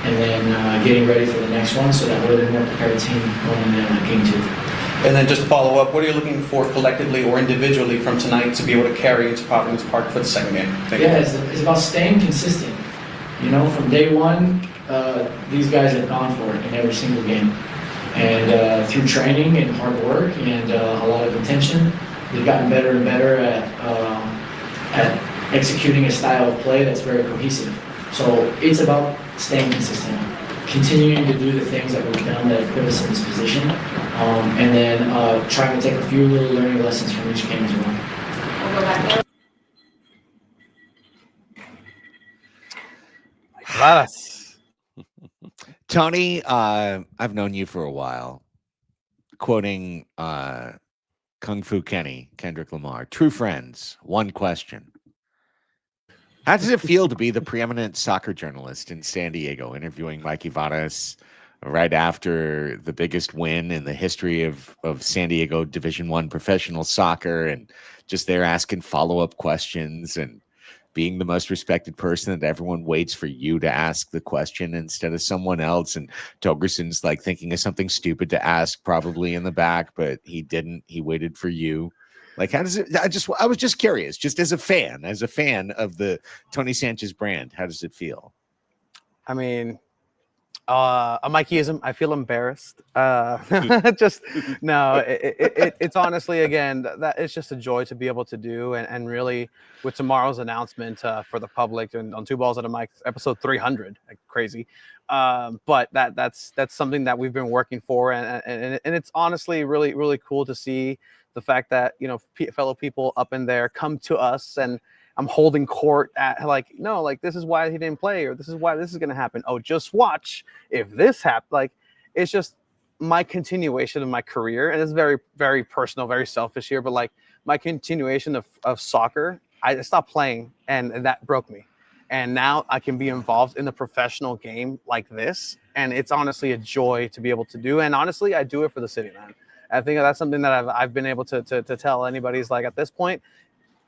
and then getting ready for the next one, so that we're the more prepared team going into game two.
And then just to follow up, what are you looking for collectively or individually from tonight to be able to carry into Providence Park for the second game?
It's about staying consistent. You know, from day one, these guys have gone for it in every single game. And through training and hard work and a lot of intention, they've gotten better and better at executing a style of play that's very cohesive. So it's about staying consistent, continuing to do the things that we've done that have put us in this position, and then trying to take a few little learning lessons from each game as well.
We'll go back there.
Tony, I've known you for a while. Quoting Kung Fu Kenny, Kendrick Lamar, true friends, one question. How does it feel to be the preeminent soccer journalist in San Diego, interviewing Mikey Vardas right after the biggest win in the history of San Diego Division I professional soccer, and just there asking follow-up questions and being the most respected person that everyone waits for you to ask the question instead of someone else, and Togerson's like thinking of something stupid to ask probably in the back, but he didn't. He waited for you. Like, how does it? I was just curious, just as a fan of the Tony Sanchez brand, how does it feel?
I mean, a Mikeyism. I feel embarrassed. Just no. It's honestly, again, that it's just a joy to be able to do, and really with tomorrow's announcement for the public and on Two Balls and a Mic, episode 300, like crazy. But that's something that we've been working for, and it's honestly really, really cool to see the fact that, you know, fellow people up in there come to us, and I'm holding court at like, no, like this is why he didn't play, or this is why this is going to happen. Oh, just watch if this happens. Like, it's just my continuation of my career, and it's very, very personal, very selfish here, but like my continuation of soccer. I stopped playing, and that broke me. And now I can be involved in a professional game like this. And it's honestly a joy to be able to do. And honestly, I do it for the city, man. I think that's something that I've been able to tell anybody is like, at this point,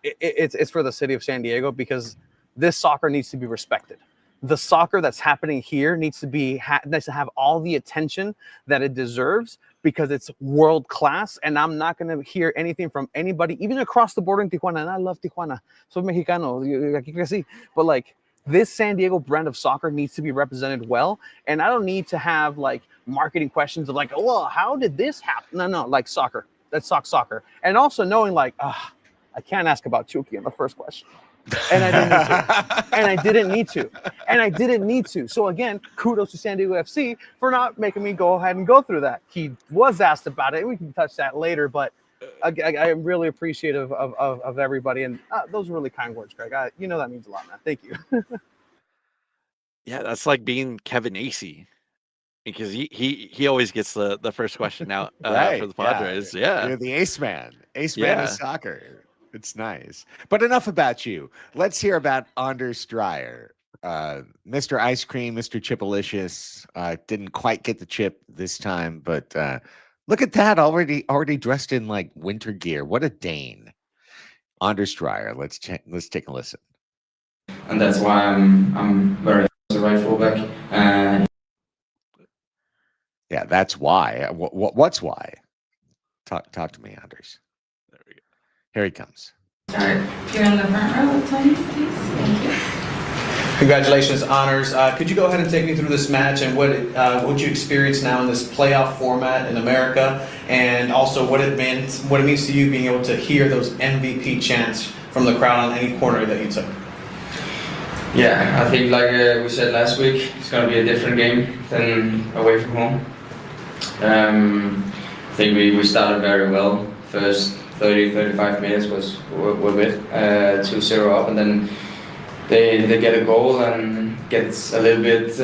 it's for the city of San Diego, because this soccer needs to be respected. The soccer that's happening here needs to have all the attention that it deserves, because it's world class. And I'm not going to hear anything from anybody, even across the border in Tijuana. And I love Tijuana. Soy mexicano. But like, this San Diego brand of soccer needs to be represented well. And I don't need to have like marketing questions of like, oh, well, how did this happen? No, like soccer. That's soccer. And also knowing like, I can't ask about Chucky in the first question. And I didn't need to. And I didn't need to. And I didn't need to. So again, kudos to San Diego FC for not making me go ahead and go through that. He was asked about it. We can touch that later, but I am really appreciative of everybody. And those are really kind words, Greg. You know that means a lot, man. Thank you.
Yeah, that's like being Kevin Acey. Because he always gets the first question out
Right.
for the Padres. Yeah.
You're the ace man. Ace man of soccer. It's nice. But enough about you. Let's hear about Anders Dreyer. Mr. Ice Cream, Mr. Chipalicious. Didn't quite get the chip this time, but look at that. Already dressed in like winter gear. What a Dane. Anders Dreyer. Let's take a listen.
And that's why I'm very as a right fullback.
Yeah, that's why. What's why? Talk to me, Anders.
There we go.
Here he comes.
Start here in the front row, Tony, please. Thank you.
Congratulations, Honors. Could you go ahead and take me through this match and what you experienced now in this playoff format in America, and also what it means to you being able to hear those MVP chants from the crowd on any corner that you took?
Yeah, I think like we said last week, it's going to be a different game than away from home. I think we started very well. First 30-35 minutes were good, 2-0 up, and then they get a goal and gets a little bit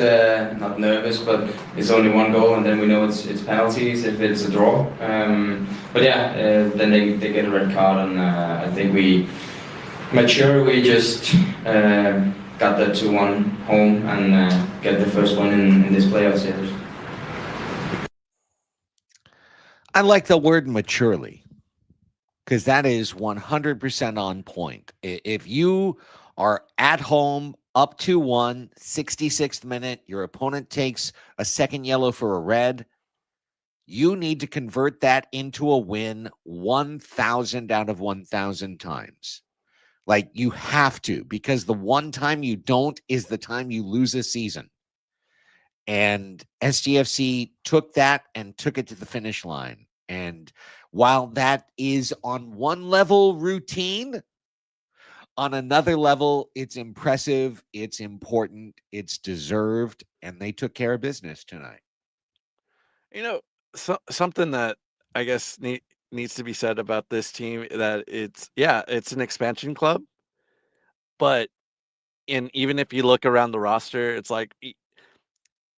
not nervous, but it's only one goal, and then we know it's penalties if it's a draw. But yeah, then they get a red card, and I think we just got the 2-1 home and get the first one in this playoff series.
I like the word maturely, because that is 100% on point. If you are at home, up 2-1, 66th minute, your opponent takes a second yellow for a red, you need to convert that into a win 1,000 out of 1,000 times. Like, you have to, because the one time you don't is the time you lose a season. And SDFC took that and took it to the finish line. And while that is on one level routine, on another level, it's impressive, it's important, it's deserved, and they took care of business tonight.
You know, something that I guess needs to be said about this team, that it's an expansion club, but even if you look around the roster, it's like,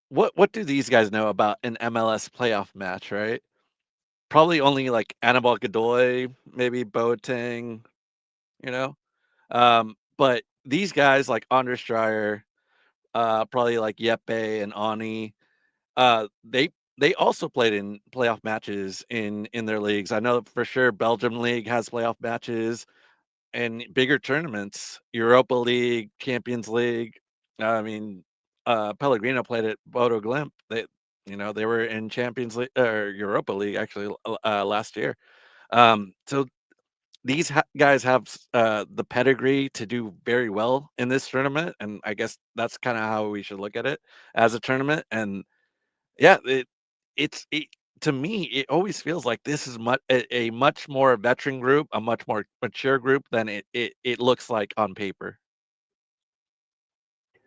what do these guys know about an MLS playoff match, right? Probably only like Anibal Godoy, maybe Boateng, you know. But these guys like Anders Dreyer, probably like Yeppe and Ani, they also played in playoff matches in their leagues. I know for sure Belgium League has playoff matches and bigger tournaments, Europa League, Champions League. I mean, Pellegrino played at Bodo Glimt. They were in Champions League or Europa League actually last year. So these guys have the pedigree to do very well in this tournament, and I guess that's kind of how we should look at it, as a tournament. And yeah, to me, it always feels like this is a much more veteran group, a much more mature group than it looks like on paper.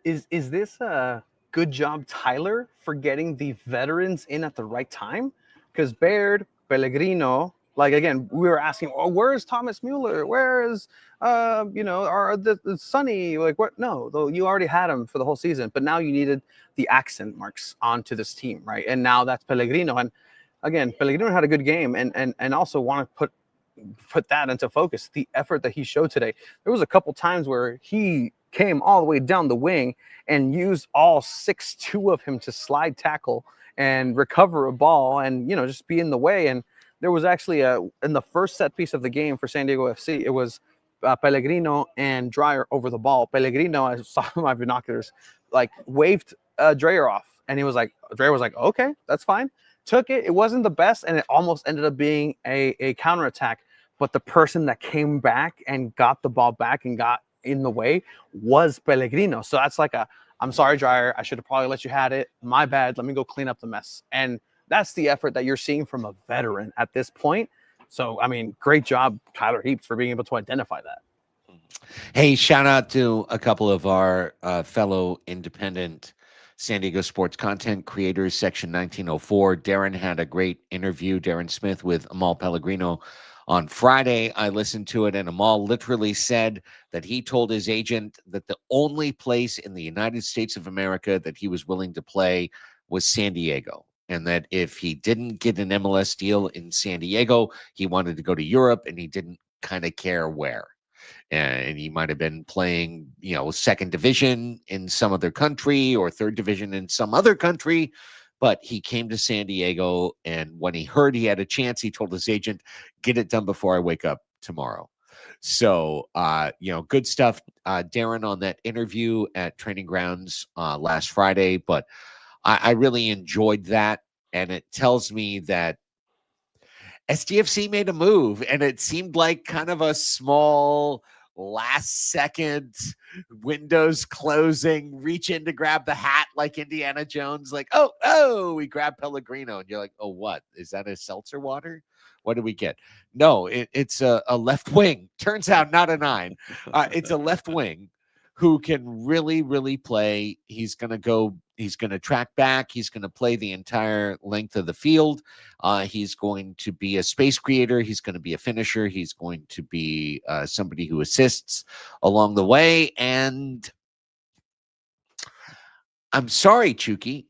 Is this a good job, Tyler, for getting the veterans in at the right time? Because Baird, Pellegrino, like, again, we were asking, oh, where is Thomas Mueller? Where is, the Sonny? Like, what? No, though, you already had him for the whole season, but now you needed the accent marks onto this team, right? And now that's Pellegrino. And again, Pellegrino had a good game, and also want to put that into focus, the effort that he showed today. There was a couple times where he came all the way down the wing and used all 6'2" of him to slide tackle and recover a ball and, just be in the way. And there was actually in the first set piece of the game for San Diego FC, it was Pellegrino and Dreyer over the ball. Pellegrino, I saw my binoculars, like waved Dreyer off, and Dreyer was like, okay, that's fine. Took it. It wasn't the best, and it almost ended up being a counterattack. But the person that came back and got the ball back and got in the way was Pellegrino. So that's like I'm sorry, Dreyer. I should have probably let you had it. My bad. Let me go clean up the mess. And that's the effort that you're seeing from a veteran at this point. So, I mean, great job, Tyler Heaps, for being able to identify that.
Hey, shout out to a couple of our fellow independent San Diego sports content creators, Section 1904. Darren had a great interview, Darren Smith, with Amal Pellegrino on Friday. I listened to it, and Amal literally said that he told his agent that the only place in the United States of America that he was willing to play was San Diego. And that if he didn't get an MLS deal in San Diego, he wanted to go to Europe, and he didn't kind of care where. And he might have been playing, second division in some other country or third division in some other country. But he came to San Diego, and when he heard he had a chance, he told his agent, get it done before I wake up tomorrow. So, good stuff, Darren, on that interview at Training Grounds last Friday. But I really enjoyed that. And it tells me that SDFC made a move, and it seemed like kind of a small last second windows closing, reach in to grab the hat like Indiana Jones, like, oh, we grab Pellegrino. And you're like, oh, what? Is that a seltzer water? What do we get? No, it's a left wing. Turns out not a 9. It's a left wing who can really, really play. He's going to track back. He's going to play the entire length of the field. He's going to be a space creator. He's going to be a finisher. He's going to be somebody who assists along the way. And I'm sorry, Chucky,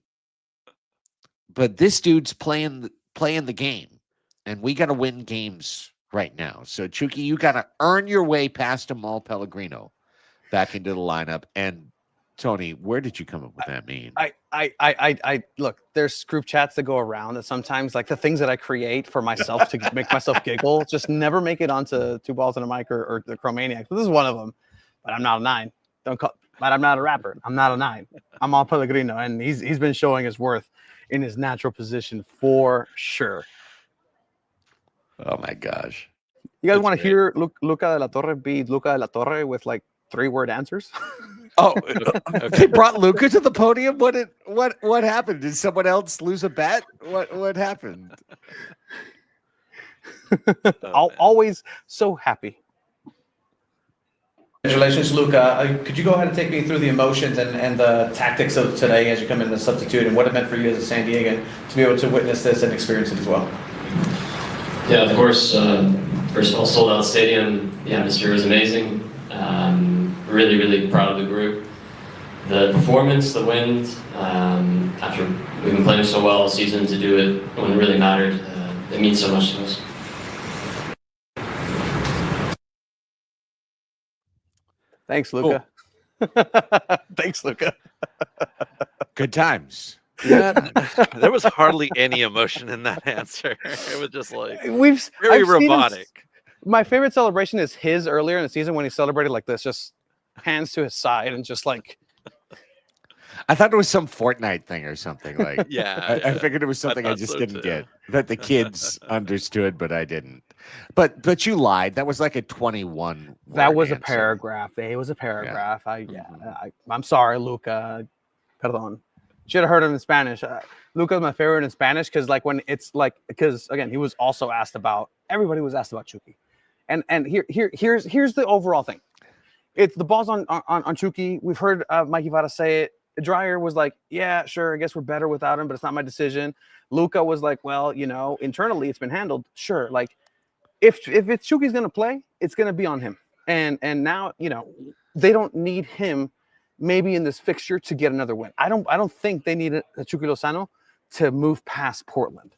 but this dude's playing the game, and we got to win games right now. So, Chucky, you got to earn your way past Amal Pellegrino back into the lineup. And Tony, where did you come up with that meme?
I look, there's group chats that go around that sometimes, like the things that I create for myself to make myself giggle, just never make it onto Two Balls and a Mic or the Chromaniacs. But this is one of them. But I'm not a 9. But I'm not a rapper. I'm not a 9. I'm all Pellegrino, and he's been showing his worth in his natural position for sure.
Oh my gosh!
You guys want to hear Luca de la Torre be Luca de la Torre with like 3-word answers?
Oh, they brought Luca to the podium. What happened? Did someone else lose a bet? What happened?
Always so happy.
Congratulations, Luca. Could you go ahead and take me through the emotions and the tactics of today as you come in the substitute, and what it meant for you as a San Diegan to be able to witness this and experience it as well?
Yeah, of course. First of all, sold out stadium. The atmosphere was amazing. Really, really proud of the group. The performance, the win, after we've been playing so well all season, to do it when it really mattered, it means so much to us.
Thanks, Luca. Cool. Thanks, Luca.
Good times.
Yeah, there was hardly any emotion in that answer. It was just like very robotic.
My favorite celebration is his earlier in the season when he celebrated like this, just hands to his side and just like.
I thought it was some Fortnite thing or something. Like,
yeah,
I figured it was something I just didn't get that the kids understood, but I didn't. But you lied. That was like a 21.
That was
answer.
A paragraph. It was a paragraph. Yeah. I'm sorry, Luca. Perdón. Should have heard him in Spanish. Luca's my favorite in Spanish because again, he was also asked about. Everybody was asked about Chucky, and here's the overall thing. It's the ball's on Chucky. We've heard Mikey Vara say it. Dreyer was like, yeah, sure, I guess we're better without him, but it's not my decision. Luca was like, well, internally it's been handled. Sure, like if it's Chucky's gonna play, it's gonna be on him. And now they don't need him. Maybe in this fixture to get another win. I don't think they need a Chucky Lozano to move past Portland.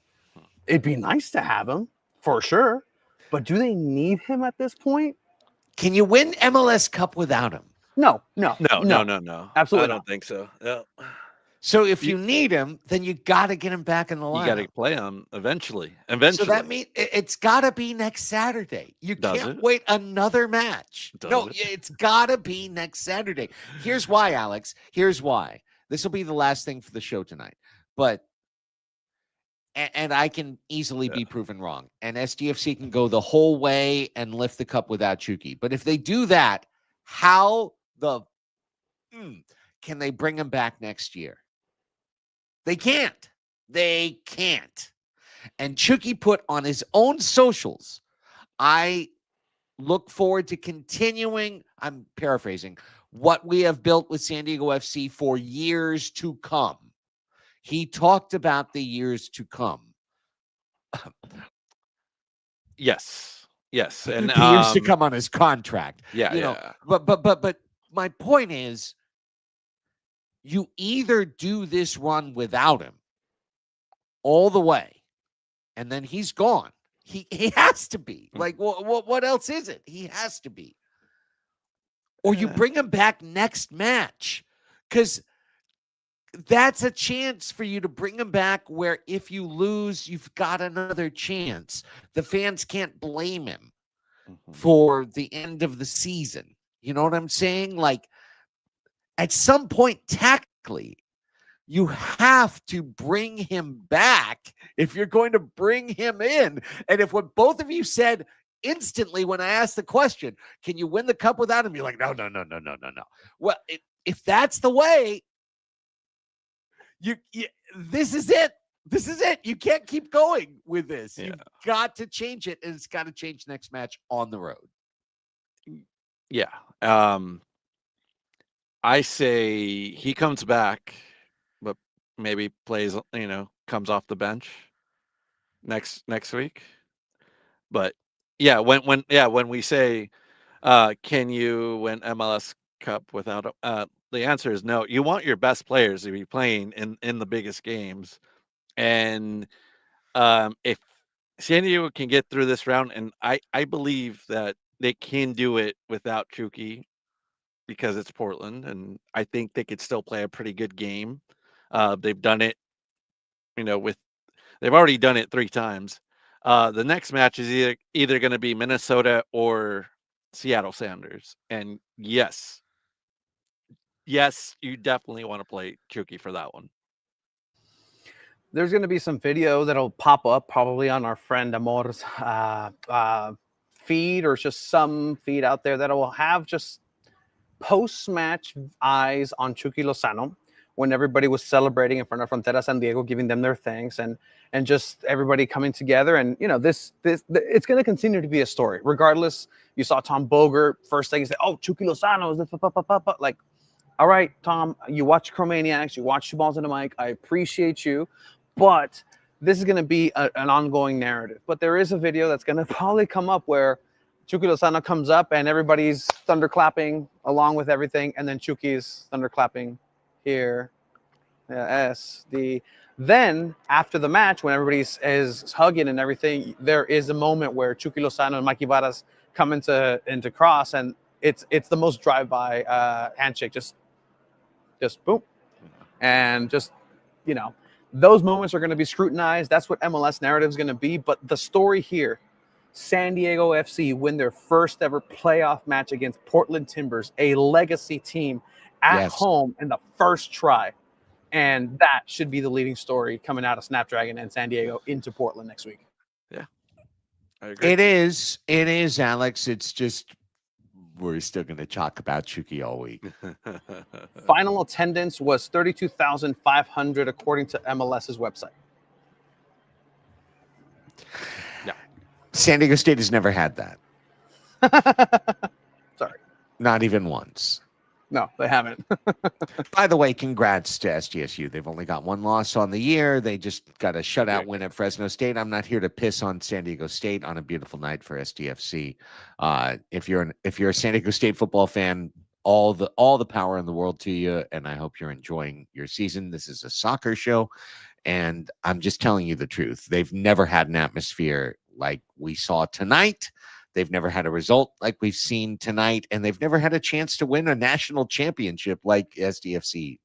It'd be nice to have him for sure, but do they need him at this point?
Can you win MLS Cup without him?
No. Absolutely,
I don't think so. Yeah.
So if you need him, then you got to get him back in the lineup.
You got to play him eventually.
So that means it's got to be next Saturday. You can't wait another match. It's got to be next Saturday. Here's why, Alex. Here's why. This will be the last thing for the show tonight. And I can easily be proven wrong. And SDFC can go the whole way and lift the cup without Chucky. But if they do that, how can they bring him back next year? They can't. And Chucky put on his own socials, I look forward to continuing, I'm paraphrasing, what we have built with San Diego FC for years to come. He talked about the years to come.
Yes. And
the years to come on his contract.
Yeah,
you know, but my point is, you either do this run without him all the way, and then he's gone. He has to be. Like, what else is it? He has to be. Or you bring him back next match, because that's a chance for you to bring him back where if you lose, you've got another chance. The fans can't blame him for the end of the season. You know what I'm saying? Like, at some point, tactically, you have to bring him back if you're going to bring him in. And if what both of you said instantly when I asked the question, can you win the cup without him? You're like, no. Well, if that's the way, you this is it. This is it. You can't keep going with this. You've got to change it, and it's got to change next match on the road.
Yeah. I say he comes back, but maybe plays, comes off the bench next week. But yeah, when we say, can you win MLS Cup without the answer is no. You want your best players to be playing in the biggest games. And if San Diego can get through this round, and I believe that they can do it without Chucky, because it's Portland, and I think they could still play a pretty good game. They've done it, they've already done it 3 times. The next match is either going to be Minnesota or Seattle Sounders. And yes, you definitely want to play Chucky for that one.
There's going to be some video that'll pop up probably on our friend Amor's feed, or just some feed out there that will have just post-match eyes on Chucky Lozano when everybody was celebrating in front of Frontera San Diego, giving them their thanks, and just everybody coming together. And this it's going to continue to be a story regardless. You saw Tom Bogert, first thing he said, oh, Chucky Lozano is the like, all right, Tom, you watch Chromaniacs, you watch Two Balls in the Mic, I appreciate you, but this is going to be an ongoing narrative. But there is a video that's going to probably come up where Chucky Lozano comes up and everybody's thunderclapping along with everything, and then Chucky's thunderclapping here. Then after the match, when everybody is hugging and everything, there is a moment where Chucky Lozano and Mikey Varas come into cross, and it's the most drive-by handshake, just boom, and just those moments are going to be scrutinized. That's what MLS narrative is going to be. But the story here, San Diego FC win their first ever playoff match against Portland Timbers, a legacy team at home in the first try. And that should be the leading story coming out of Snapdragon and San Diego into Portland next week.
Yeah, I agree.
It is, Alex. It's just, we're still going to talk about Chucky all week.
Final attendance was 32,500 according to MLS's website.
Yeah.
San Diego State has never had that.
Sorry.
Not even once.
No, they haven't.
By the way, congrats to SDSU. They've only got 1 loss on the year. They just got a shutout win at Fresno State. I'm not here to piss on San Diego State on a beautiful night for SDFC. If you're a San Diego State football fan, all the power in the world to you, and I hope you're enjoying your season. This is a soccer show, and I'm just telling you the truth. They've never had an atmosphere like we saw tonight. They've never had a result like we've seen tonight, and they've never had a chance to win a national championship like SDFC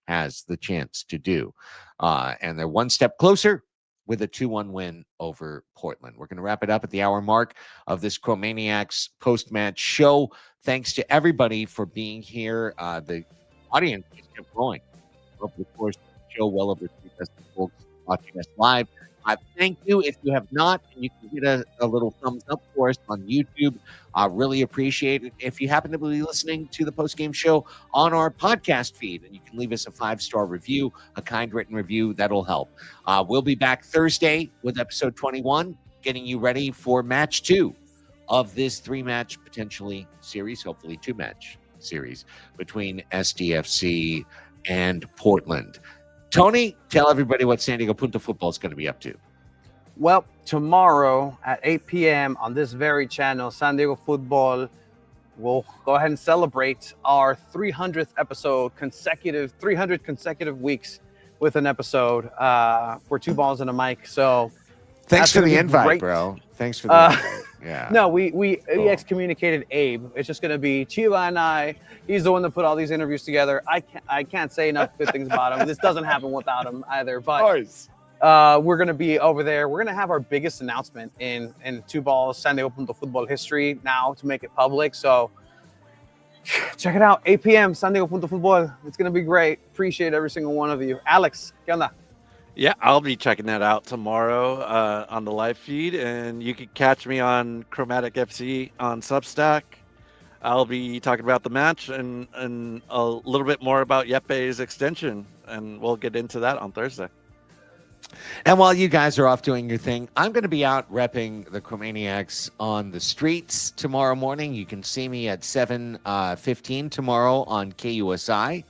has the chance to do. And they're one step closer with a 2-1 win over Portland. We're going to wrap it up at the hour mark of this Chromaniacs post-match show. Thanks to everybody for being here. The audience just kept growing. Over the course of the show, well over 3,000 folks watching us live. Thank you. If you have not, and you can get a little thumbs up for us on YouTube. I really appreciate it. If you happen to be listening to the post-game show on our podcast feed, and you can leave us a 5-star review, a kind written review, that'll help. We'll be back Thursday with episode 21, getting you ready for match 2 of this 3-match potentially series, hopefully 2-match series between SDFC and Portland. Tony, tell everybody what SanDiego.Futbol is going to be up to.
Well, tomorrow at 8 p.m. on this very channel, SanDiego.Futbol will go ahead and celebrate our 300th episode, 300 consecutive weeks with an episode for Two Balls and a Mic. So
thanks for the invite,
great.
bro. Thanks for the invite. Yeah.
No, we excommunicated Abe. It's just going to be Chiva and I. He's the one that put all these interviews together. I can't say enough good things about him. This doesn't happen without him either. But we're going to be over there. We're going to have our biggest announcement in Two Balls SanDiego.Futbol history now to make it public. So check it out. 8 p.m. SanDiego.Futbol. It's going to be great. Appreciate every single one of you. Alex, ¿qué onda?
Yeah, I'll be checking that out tomorrow on the live feed, and you can catch me on Chromaniacs FC on Substack. I'll be talking about the match and a little bit more about Yeppe's extension, and we'll get into that on Thursday.
And while you guys are off doing your thing, I'm going to be out repping the Chromaniacs on the streets tomorrow morning. You can see me at 7:15 tomorrow on KUSI.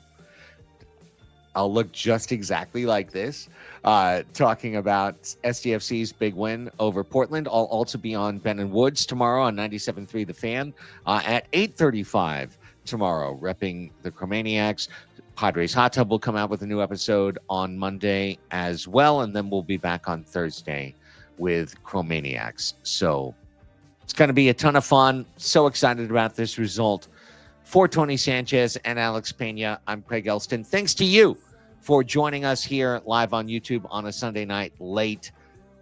I'll look just exactly like this, talking about SDFC's big win over Portland. I'll also be on Ben and Woods tomorrow on 97.3 The Fan at 8:35 tomorrow, repping the Chromaniacs. Padres Hot Tub will come out with a new episode on Monday as well, and then we'll be back on Thursday with Chromaniacs. So it's going to be a ton of fun. So excited about this result. For Tony Sanchez and Alex Pena, I'm Craig Elston. Thanks to you for joining us here live on YouTube on a Sunday night late.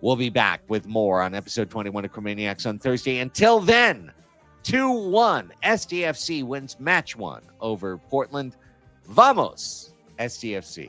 We'll be back with more on episode 21 of Chromaniacs on Thursday. Until then, 2-1. SDFC wins match 1 over Portland. Vamos, SDFC.